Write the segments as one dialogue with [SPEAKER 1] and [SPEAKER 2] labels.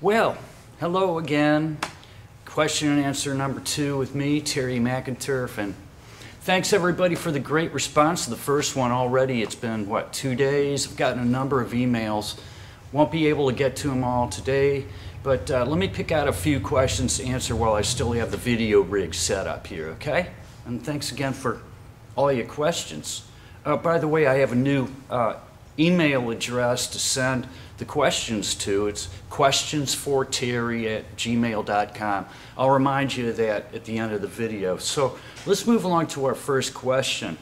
[SPEAKER 1] Well, hello again. Question and answer number 2 with me, Terry McInturff, and thanks everybody for the great response to the first one already. It's been, 2 days? I've gotten a number of emails. Won't be able to get to them all today, but let me pick out a few questions to answer while I still have the video rig set up here, okay? And thanks again for all your questions. By the way, I have a new email address to send the questions to. It's questionforterry@gmail.com. I'll remind you of that at the end of the video. So let's move along to our first question.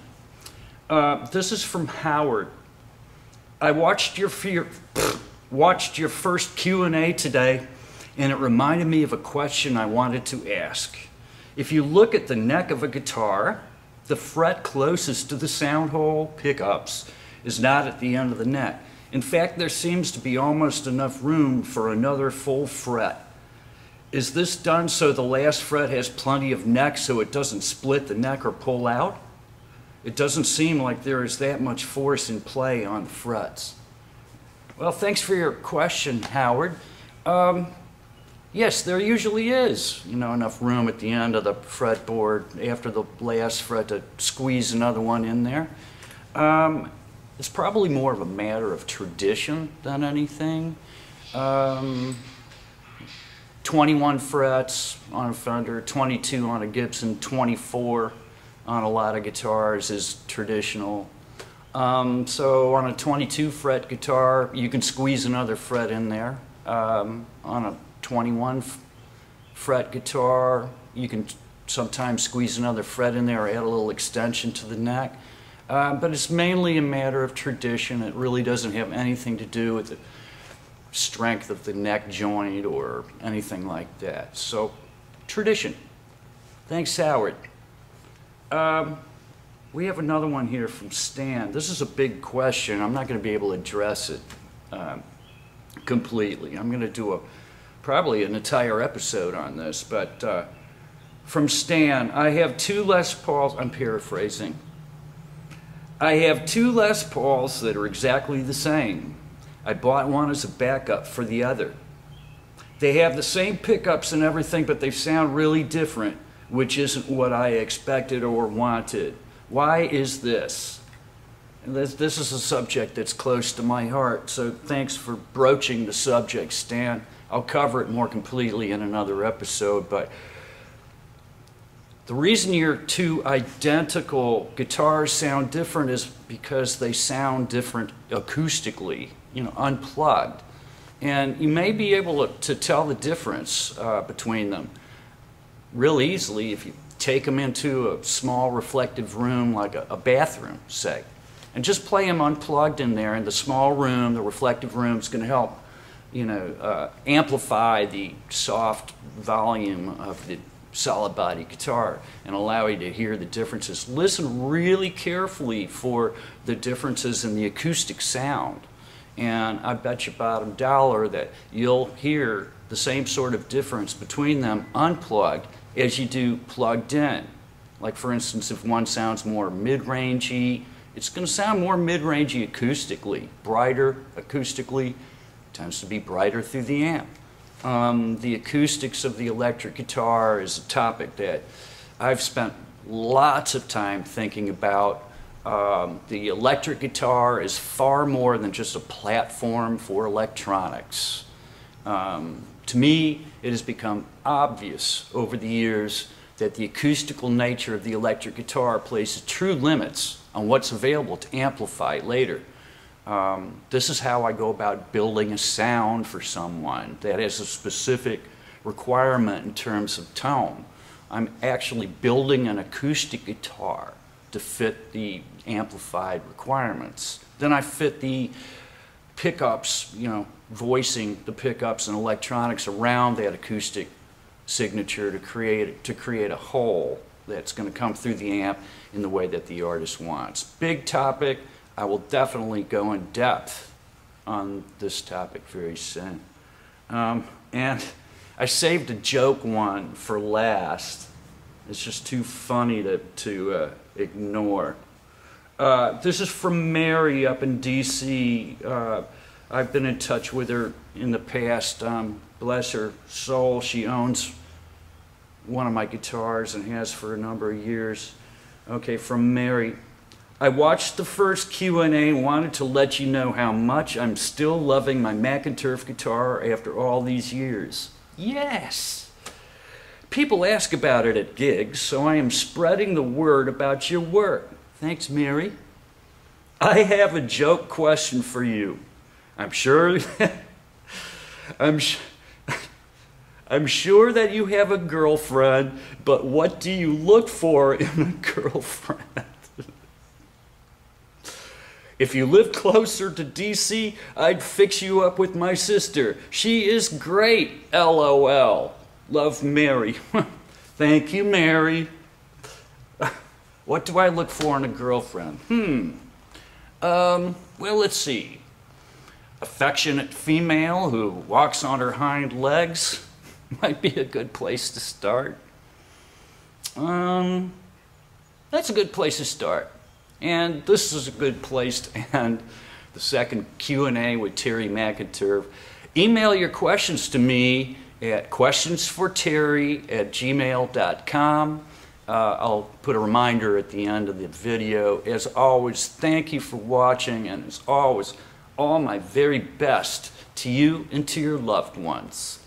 [SPEAKER 1] This is from Howard. I watched your first Q&A today, and it reminded me of a question I wanted to ask. If you look at the neck of a guitar, the fret closest to the sound hole pickups is not at the end of the neck. In fact, there seems to be almost enough room for another full fret. Is this done so the last fret has plenty of neck so it doesn't split the neck or pull out? It doesn't seem like there is that much force in play on the frets. Well, thanks for your question, Howard. Yes, there usually is, enough room at the end of the fretboard after the last fret to squeeze another one in there. It's probably more of a matter of tradition than anything. 21 frets on a Fender, 22 on a Gibson, 24 on a lot of guitars is traditional. So on a 22 fret guitar, you can squeeze another fret in there. On a 21 fret guitar, you can sometimes squeeze another fret in there or add a little extension to the neck. But it's mainly a matter of tradition. It really doesn't have anything to do with the strength of the neck joint or anything like that. So, tradition. Thanks, Howard. We have another one here from Stan. This is a big question. I'm not going to be able to address it completely. I'm going to do probably an entire episode on this. But from Stan, I have 2 Les Pauls. I'm paraphrasing. I have 2 Les Pauls that are exactly the same. I bought one as a backup for the other. They have the same pickups and everything, but they sound really different, which isn't what I expected or wanted. Why is this? And this is a subject that's close to my heart, so thanks for broaching the subject, Stan. I'll cover it more completely in another episode, but the reason your 2 identical guitars sound different is because they sound different acoustically, unplugged. And you may be able to tell the difference between them real easily if you take them into a small reflective room like a bathroom, say, and just play them unplugged in there in the small room. The reflective room is going to help, amplify the soft volume of the solid body guitar and allow you to hear the differences. Listen really carefully for the differences in the acoustic sound, and I bet you bottom dollar that you'll hear the same sort of difference between them unplugged as you do plugged in. Like, for instance, if one sounds more mid-rangey, it's going to sound more mid-rangey acoustically. Brighter acoustically tends to be brighter through the amp. The acoustics of the electric guitar is a topic that I've spent lots of time thinking about. The electric guitar is far more than just a platform for electronics. To me, it has become obvious over the years that the acoustical nature of the electric guitar places true limits on what's available to amplify later. This is how I go about building a sound for someone that has a specific requirement in terms of tone. I'm actually building an acoustic guitar to fit the amplified requirements. Then I fit the pickups, voicing the pickups and electronics around that acoustic signature to create a whole that's going to come through the amp in the way that the artist wants. Big topic. I will definitely go in depth on this topic very soon. And I saved a joke one for last. It's just too funny to ignore. This is from Mary up in D.C. I've been in touch with her in the past. bless her soul, she owns one of my guitars and has for a number of years. Okay, from Mary. I watched the first Q&A and wanted to let you know how much I'm still loving my McInturff guitar after all these years. Yes! People ask about it at gigs, so I am spreading the word about your work. Thanks, Mary. I have a joke question for you. I'm sure that you have a girlfriend, but what do you look for in a girlfriend? If you lived closer to DC, I'd fix you up with my sister. She is great, LOL. Love, Mary. Thank you, Mary. What do I look for in a girlfriend? Well, let's see. Affectionate female who walks on her hind legs might be a good place to start. That's a good place to start. And this is a good place to end the second Q&A with Terry McInturff. Email your questions to me at questionforterry@gmail.com. I'll put a reminder at the end of the video. As always, thank you for watching, and as always, all my very best to you and to your loved ones.